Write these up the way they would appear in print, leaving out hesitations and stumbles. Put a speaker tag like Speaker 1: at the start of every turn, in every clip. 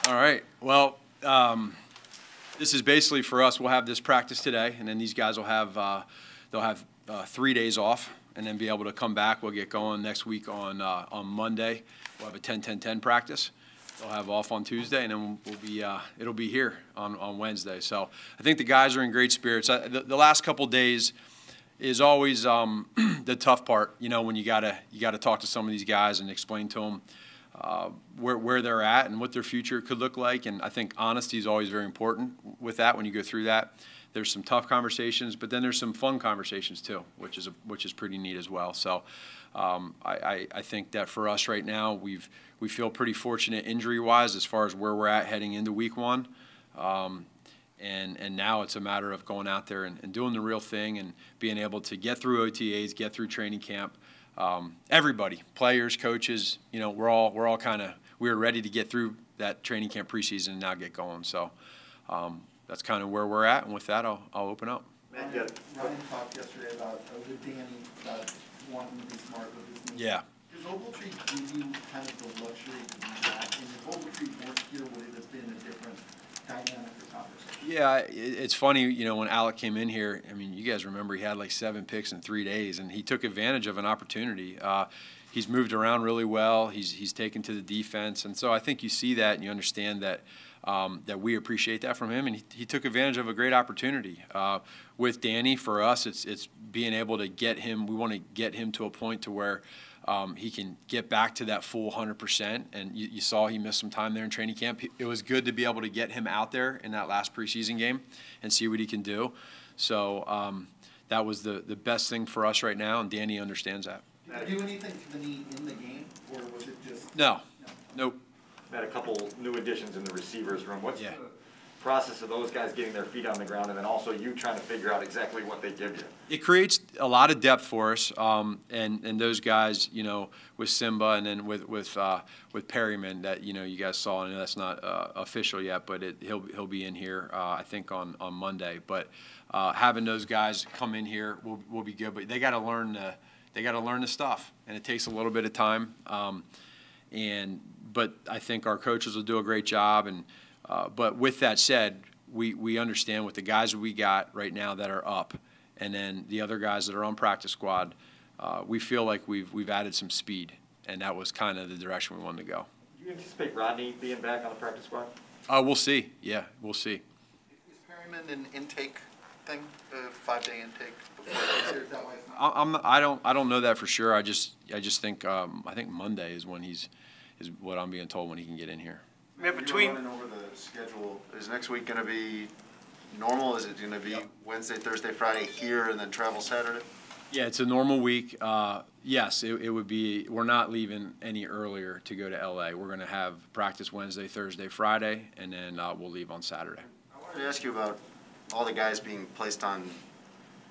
Speaker 1: All right. Well, this is basically for us. We'll have this practice today, and then these guys will have they'll have 3 days off, and then be able to come back. We'll get going next week on Monday. We'll have a 10-10-10 practice. They'll have off on Tuesday, and then we'll be it'll be here on Wednesday. So I think the guys are in great spirits. The last couple days is always the tough part. You know, when you gotta talk to some of these guys and explain to them where they're at and what their future could look like. And I think honesty is always very important with that. When you go through that, there's some tough conversations, but then there's some fun conversations too, which is pretty neat as well. So I think that for us right now, we feel pretty fortunate injury-wise as far as where we're at heading into week one. And now it's a matter of going out there and doing the real thing and being able to get through OTAs, get through training camp. Everybody, players, coaches, you know, we're all we're ready to get through that training camp preseason and now get going. So that's kind of where we're at. And with that, I'll open up.
Speaker 2: Ryan talked yesterday about with Danny about wanting to be smart with his knees.
Speaker 1: Yeah.
Speaker 2: Does Ogletree give you kind of the luxury to do that? And if Ogletree weren't here, would it have been a different dynamic or conversation?
Speaker 1: Yeah, it's funny, you know, when Alec came in here, I mean, you guys remember he had like 7 picks in 3 days, and he took advantage of an opportunity. He's moved around really well. He's taken to the defense, and so I think you see that and you understand that that we appreciate that from him, and he took advantage of a great opportunity. With Danny, for us, it's being able to get him. We want to get him to a point to where he can get back to that full 100%. And you saw he missed some time there in training camp. It was good to be able to get him out there in that last preseason game and see what he can do. So that was the best thing for us right now, and Danny understands that.
Speaker 2: Did you do anything to the knee in the game, or was it just?
Speaker 1: No. Nope.
Speaker 3: Had a couple new additions in the receivers room. What's
Speaker 1: Yeah.
Speaker 3: the process of those guys getting their feet on the ground, and then also you trying to figure out exactly what they give you?
Speaker 1: It creates a lot of depth for us, and those guys, you know, with Simba and then with Perryman that you guys saw. I know that's not official yet, but he'll be in here I think on Monday. But having those guys come in here will be good. But they got to learn the stuff, and it takes a little bit of time. But I think our coaches will do a great job. And but with that said, we understand with the guys that we got right now that are up, and then the other guys that are on practice squad, we feel like we've added some speed, and that was kind of the direction we wanted to go.
Speaker 3: Do you anticipate Rodney being back on the practice squad?
Speaker 1: We'll see. Yeah, we'll see.
Speaker 2: Is Perryman an intake thing, a 5-day intake? Before that way?
Speaker 1: I don't know that for sure. I just think I think Monday is when is what I'm being told when he can get in here.
Speaker 4: Yeah, between running over the schedule, is next week going to be normal? Is it going to be Wednesday, Thursday, Friday here, and then travel Saturday?
Speaker 1: Yeah, it's a normal week. Yes, it would be. We're not leaving any earlier to go to LA. We're going to have practice Wednesday, Thursday, Friday, and then we'll leave on Saturday.
Speaker 4: I wanted to ask you about all the guys being placed on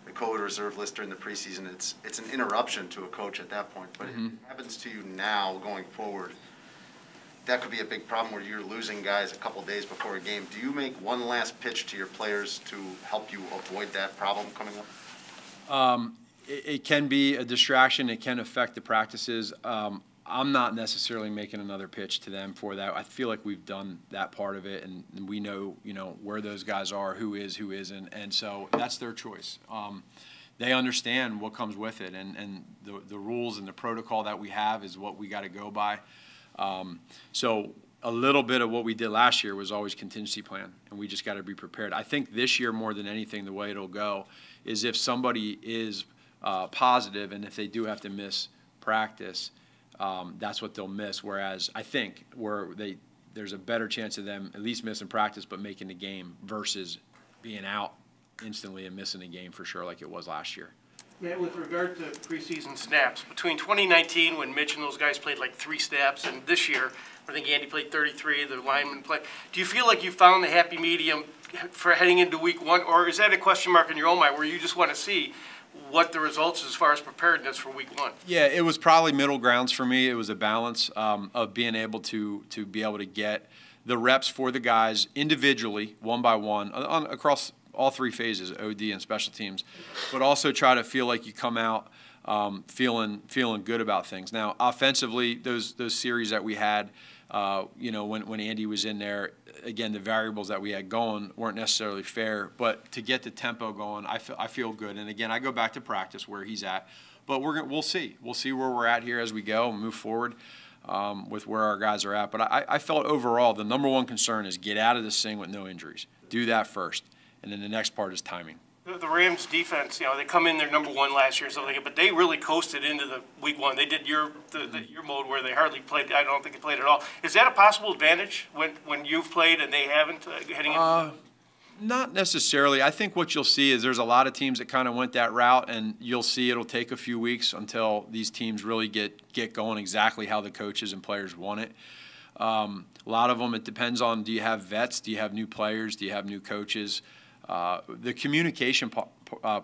Speaker 4: the COVID reserve list during the preseason. It's an interruption to a coach at that point, but it happens to you now going forward. That could be a big problem where you're losing guys a couple days before a game. Do you make one last pitch to your players to help you avoid that problem coming up?
Speaker 1: It can be a distraction. It can affect the practices. I'm not necessarily making another pitch to them for that. I feel like we've done that part of it, and we know, where those guys are, who is, who isn't, and so that's their choice. They understand what comes with it, and the rules and the protocol that we have is what we got to go by. So a little bit of what we did last year was always contingency plan, and we just got to be prepared. I think this year more than anything, the way it'll go is if somebody is positive and if they do have to miss practice, that's what they'll miss. Whereas I think there's a better chance of them at least missing practice but making the game versus being out instantly and missing a game for sure like it was last year.
Speaker 5: Yeah, with regard to preseason snaps, between 2019 when Mitch and those guys played like 3 snaps, and this year, I think Andy played 33, the linemen played. Do you feel like you found the happy medium for heading into week 1, or is that a question mark in your own mind where you just want to see what the results as far as preparedness for week 1?
Speaker 1: Yeah, it was probably middle grounds for me. It was a balance of being able to get the reps for the guys individually, one by one, across all 3 phases, OD and special teams, but also try to feel like you come out feeling good about things. Now, offensively, those series that we had, when Andy was in there, again, the variables that we had going weren't necessarily fair, but to get the tempo going, I feel good. And again, I go back to practice where he's at, but we'll see. We'll see where we're at here as we go and move forward with where our guys are at. But I felt overall the number one concern is get out of this thing with no injuries. Do that first, and then the next part is timing.
Speaker 5: The Rams defense, they come in, they're number one last year, but they really coasted into the week one. They did your mode where they hardly played. I don't think they played at all. Is that a possible advantage when you've played and they haven't heading in?
Speaker 1: Not necessarily. I think what you'll see is there's a lot of teams that kind of went that route, and you'll see it'll take a few weeks until these teams really get going exactly how the coaches and players want it. A lot of them, it depends on, do you have vets? Do you have new players? Do you have new coaches? The communication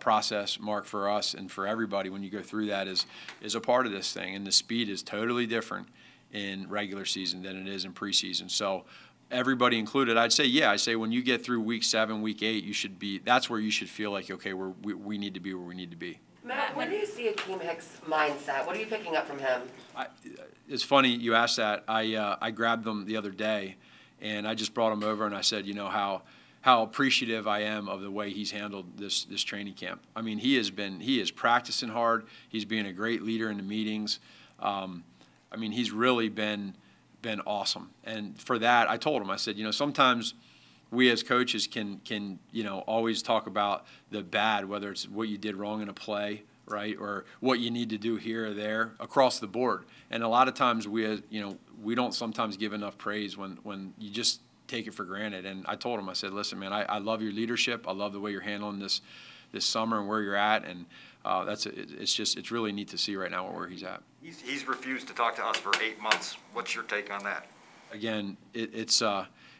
Speaker 1: process, Mark, for us and for everybody when you go through that is a part of this thing, and the speed is totally different in regular season than it is in preseason. So everybody included, I'd say when you get through week 7, week 8, that's where you should feel like, okay, we need to be where we need to be.
Speaker 6: Matt, when do you see a Team Hicks mindset? What are you picking up from him?
Speaker 1: It's funny you asked that. I grabbed them the other day, and I just brought them over, and I said, how appreciative I am of the way he's handled this training camp. I mean, he is practicing hard. He's being a great leader in the meetings. I mean, he's really been awesome. And for that, I told him, I said, sometimes we as coaches can always talk about the bad, whether it's what you did wrong in a play, right, or what you need to do here or there across the board. And a lot of times we don't sometimes give enough praise when you just take it for granted. And I told him, I said, listen, man, I love your leadership. I love the way you're handling this summer and where you're at. And it's really neat to see right now where he's at.
Speaker 3: He's refused to talk to us for 8 months. What's your take on that?
Speaker 1: Again, it's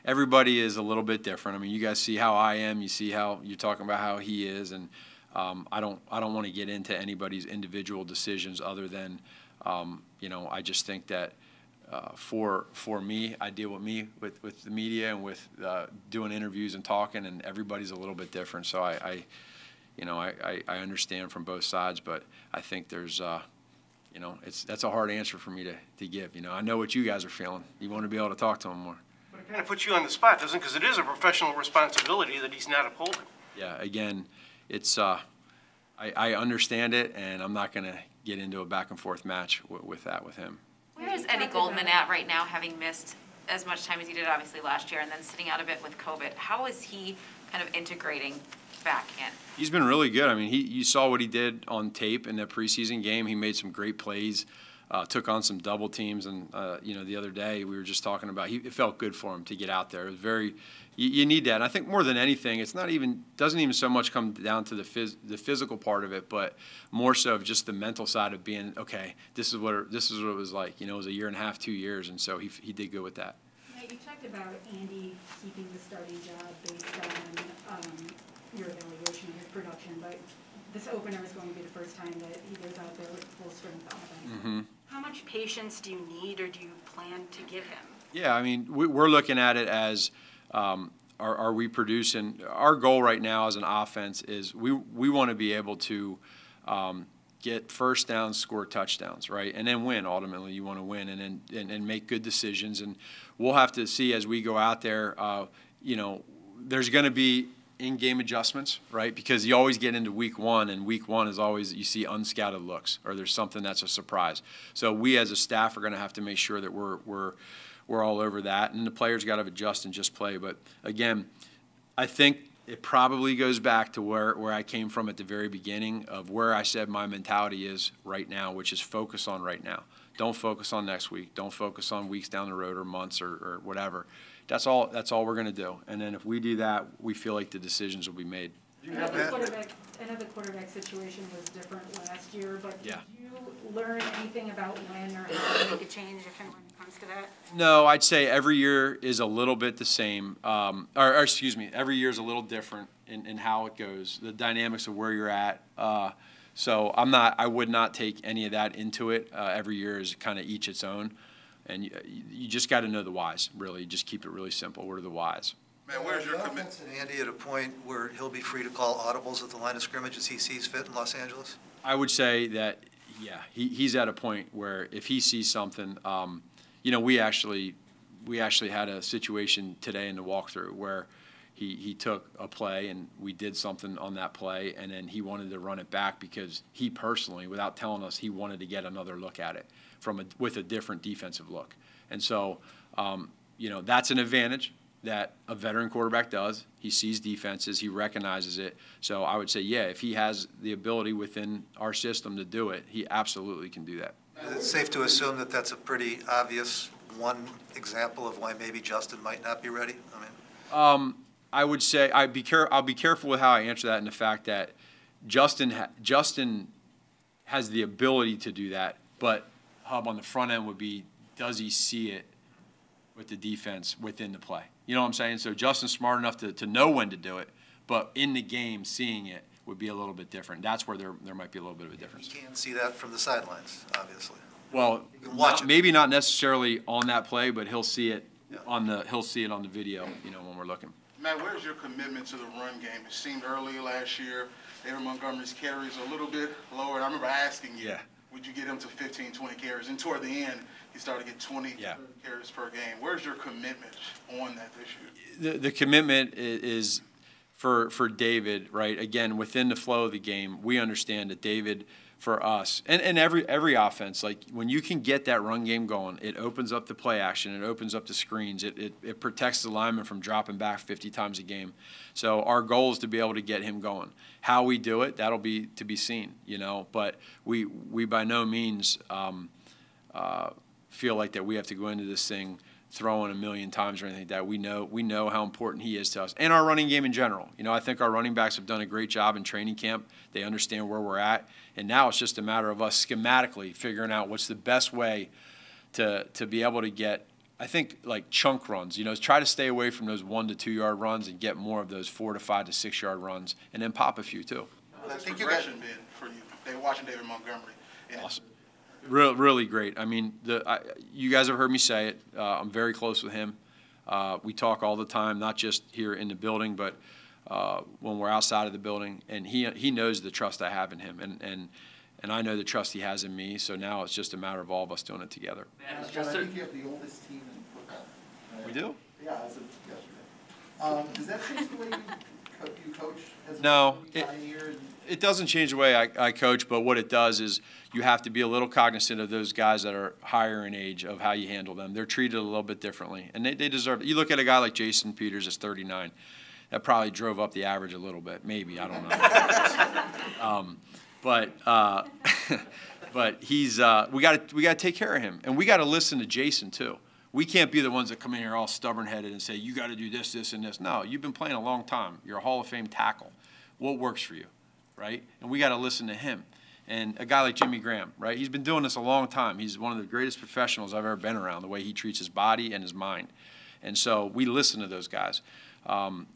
Speaker 1: everybody is a little bit different. I mean, you guys see how I am. You see how you're talking about how he is. And I don't want to get into anybody's individual decisions other than, I just think that for me, I deal with the media and with doing interviews and talking, and everybody's a little bit different. So I understand from both sides, but I think there's, that's a hard answer for me to give. I know what you guys are feeling. You want to be able to talk to them more.
Speaker 5: But it kind of puts you on the spot, doesn't it? Because it is a professional responsibility that he's not upholding.
Speaker 1: Yeah, again, it's I understand it, and I'm not going to get into a back and forth match with him.
Speaker 7: Where is Eddie Goldman at right now, having missed as much time as he did obviously last year and then sitting out a bit with COVID? How is he kind of integrating back in? He's
Speaker 1: been really good. I mean, you saw what he did on tape in that preseason game. He made some great plays, took on some double teams, and the other day we were just talking about it felt good for him to get out there. It was very you need that. And I think more than anything, doesn't even so much come down to the physical part of it, but more so of just the mental side of being, okay, this is what it was like. It was a year and a half, 2 years, and so he did good with that.
Speaker 8: Matt, you talked about Andy keeping the starting job based on your evaluation of his production, but this opener is going to be the first time that he goes out there with full strength offense.
Speaker 1: Mm-hmm.
Speaker 8: How much patience do you need, or do you plan to give him?
Speaker 1: Yeah, I mean, we're looking at it as are we producing? Our goal right now as an offense is we want to be able to get first downs, score touchdowns, right, and then win. Ultimately, you want to win and make good decisions. And we'll have to see as we go out there. There's going to be in-game adjustments, right? Because you always get into week one, and week one is always you see unscouted looks or there's something that's a surprise. So we as a staff are going to have to make sure that we're all over that, and the players got to adjust and just play. But again, I think it probably goes back to where I came from at the very beginning of where I said my mentality is right now, which is focus on right now. Don't focus on next week. Don't focus on weeks down the road or months or whatever. That's all we're going to do. And then if we do that, we feel like the decisions will be made.
Speaker 8: I know the quarterback situation was different last year, but did you learn anything about when or how to make a change if and when it comes to that?
Speaker 1: No, I'd say every year is a little bit the same. Every year is a little different in how it goes, the dynamics of where you're at. So I would not take any of that into it. Every year is kind of each its own. And you just got to know the whys, really. Just keep it really simple. What are the whys?
Speaker 9: Man, where's your commitment? Andy at a point where he'll be free to call audibles at the line of scrimmage as he sees fit in Los Angeles?
Speaker 1: I would say that, yeah, he's at a point where if he sees something, we actually we actually had a situation today in the walkthrough where he took a play and we did something on that play, and then he wanted to run it back because he personally, without telling us, he wanted to get another look at it with a different defensive look. And so, that's an advantage that a veteran quarterback does. He sees defenses, he recognizes it. So I would say, yeah, if he has the ability within our system to do it, he absolutely can do that.
Speaker 9: Is it safe to assume that that's a pretty obvious one example of why maybe Justin might not be ready?
Speaker 1: I would say I'll be careful with how I answer that in the fact that Justin has the ability to do that, but Hub on the front end would be, does he see it with the defense within the play? You know what I'm saying? So Justin's smart enough to know when to do it, but in the game, seeing it would be a little bit different. That's where there might be a little bit of a difference.
Speaker 9: You can't see that from the sidelines, obviously.
Speaker 1: Well,
Speaker 9: You can watch it.
Speaker 1: maybe not necessarily on that play, but he'll see it
Speaker 9: Yeah.
Speaker 1: on the video, when we're looking.
Speaker 10: Matt, where's your commitment to the run game? It seemed early last year, David Montgomery's carries a little bit lower. And I remember asking you, would you get him to 15, 20 carries? And toward the end, he started to get 20 carries per game. Where's your commitment on that this year?
Speaker 1: The commitment is for David, right? Again, within the flow of the game, we understand that David, for us, and every offense, like when you can get that run game going, it opens up the play action, it opens up the screens, it protects the lineman from dropping back 50 times a game. So our goal is to be able to get him going. How we do it, that'll be to be seen, But we by no means feel like that we have to go into this thing throwing a million times or anything like that. We know how important he is to us and our running game in general. I think our running backs have done a great job in training camp. They understand where we're at, and now it's just a matter of us schematically figuring out what's the best way to be able to get, I think, like chunk runs. Try to stay away from those 1 to 2 yard runs and get more of those 4 to 5 to 6 yard runs, and then pop a few too.
Speaker 10: What's the progression been for you? They were watching David Montgomery.
Speaker 1: Awesome. Really great. I mean, you guys have heard me say it. I'm very close with him. We talk all the time, not just here in the building, but when we're outside of the building. And he knows the trust I have in him, and I know the trust he has in me. So now it's just a matter of all of us doing it together.
Speaker 2: I think you have the oldest team in football. Right?
Speaker 1: We do?
Speaker 2: Yeah, as of yesterday. Does that change the way you coach?
Speaker 1: No.
Speaker 2: It
Speaker 1: It doesn't change the way I coach, but what it does is you have to be a little cognizant of those guys that are higher in age, of how you handle them. They're treated a little bit differently, and they deserve it. You look at a guy like Jason Peters that's 39. That probably drove up the average a little bit, maybe, I don't know. But he's we got to take care of him, and we got to listen to Jason too. We can't be the ones that come in here all stubborn-headed and say, you got to do this, this, and this. No, you've been playing a long time. You're a Hall of Fame tackle. What works for you, right? And we got to listen to him. And a guy like Jimmy Graham, right? He's been doing this a long time. He's one of the greatest professionals I've ever been around, the way he treats his body and his mind. And so we listen to those guys.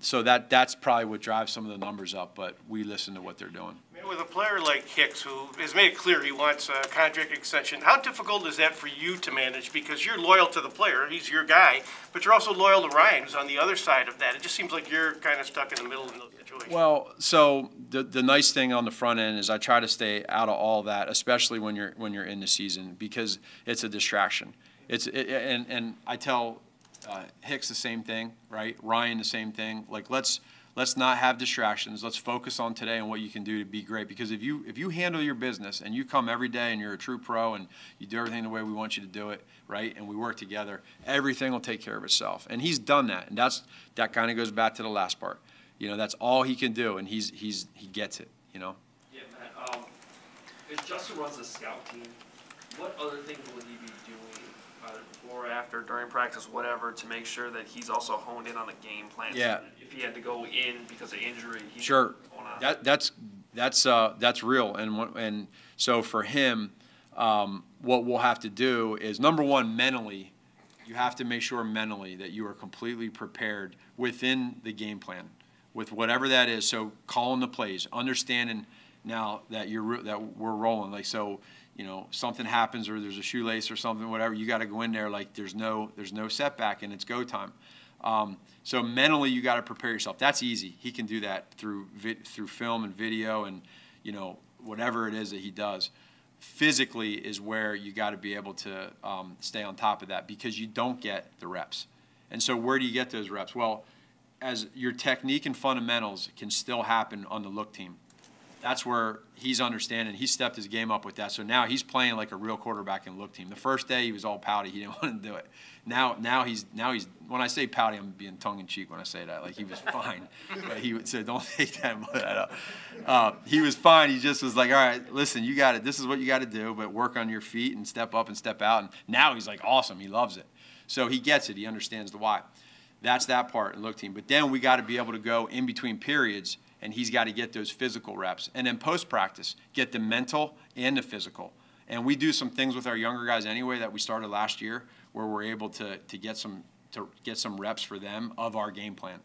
Speaker 1: So that's probably what drives some of the numbers up, but we listen to what they're doing.
Speaker 5: With a player like Hicks, who has made it clear he wants a contract extension, how difficult is that for you to manage? Because you're loyal to the player, he's your guy, but you're also loyal to Ryan, who's on the other side of that. It just seems like you're kind of stuck in the middle in those situations.
Speaker 1: Well, so the nice thing on the front end is I try to stay out of all that, especially when you're in the season, because it's a distraction. And I tell Hicks the same thing, right? Ryan the same thing. Like let's not have distractions. Let's focus on today and what you can do to be great. Because if you handle your business and you come every day and you're a true pro and you do everything the way we want you to do it, right? And we work together, everything will take care of itself. And he's done that, and that kind of goes back to the last part. That's all he can do, and he gets it.
Speaker 11: Yeah, Matt. If Justin runs a scout team, what other things will he be doing, either before, after, during practice, whatever, to make sure that he's also honed in on the game plan?
Speaker 1: Yeah.
Speaker 11: So if he had to go in because of injury, he
Speaker 1: Sure.
Speaker 11: going on.
Speaker 1: That's real, and so for him, what we'll have to do is, number one, mentally, you have to make sure mentally that you are completely prepared within the game plan, with whatever that is. So calling the plays, understanding now that we're rolling. Like, so, something happens or there's a shoelace or something, whatever, you got to go in there like there's no setback and it's go time. So mentally you got to prepare yourself. That's easy. He can do that through film and video and whatever it is that he does. physically is where you got to be able to stay on top of that, because you don't get the reps. And so where do you get those reps? Well, as your technique and fundamentals can still happen on the look team. That's where he's understanding. He stepped his game up with that. So now he's playing like a real quarterback in look team. The first day he was all pouty. He didn't want to do it. Now he's when I say pouty, I'm being tongue in cheek when I say that. Like, he was fine, but he would say, don't take that up. He was fine. He just was like, all right, listen, you got it. This is what you got to do, but work on your feet and step up and step out. And now he's like awesome. He loves it. So he gets it. He understands the why. That's that part in look team. But then we got to be able to go in between periods, and he's got to get those physical reps. And then post-practice, get the mental and the physical. And we do some things with our younger guys anyway that we started last year, where we're able to get some reps for them of our game plan.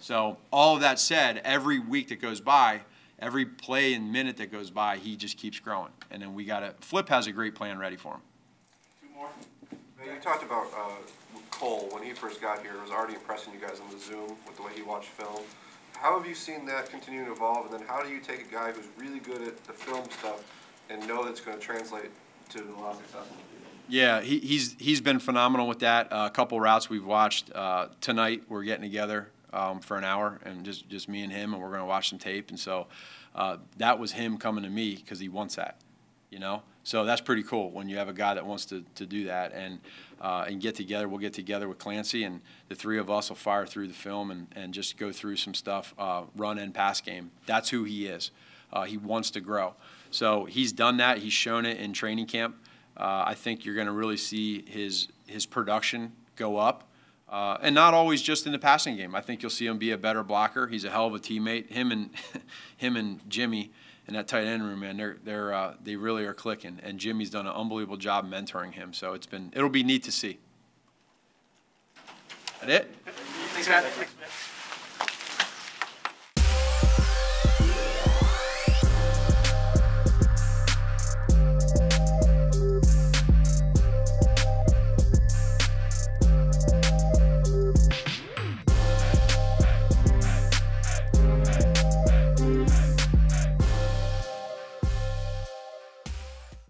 Speaker 1: So all of that said, every week that goes by, every play and minute that goes by, he just keeps growing. And then we got to – Flip has a great plan ready for him.
Speaker 11: Two more.
Speaker 12: Now, you talked about Cole, when he first got here, was already impressing you guys on the Zoom with the way he watched film. How have you seen that continue to evolve, and then how do you take a guy who's really good at the film stuff and know that's going to translate to a lot of success in the field?
Speaker 1: Yeah, he's been phenomenal with that. A couple routes we've watched tonight. We're getting together for an hour, and just me and him, and we're going to watch some tape. And so that was him coming to me because he wants that, you know. So that's pretty cool when you have a guy that wants to do that and get together. We'll get together with Clancy, and the three of us will fire through the film and just go through some stuff, run and pass game. That's who he is. He wants to grow. So he's done that. He's shown it in training camp. I think you're going to really see his production go up, and not always just in the passing game. I think you'll see him be a better blocker. He's a hell of a teammate. Him and Jimmy in that tight end room, man, they really are clicking. And Jimmy's done an unbelievable job mentoring him. So it'll be neat to see. That it?
Speaker 5: Thanks, Matt.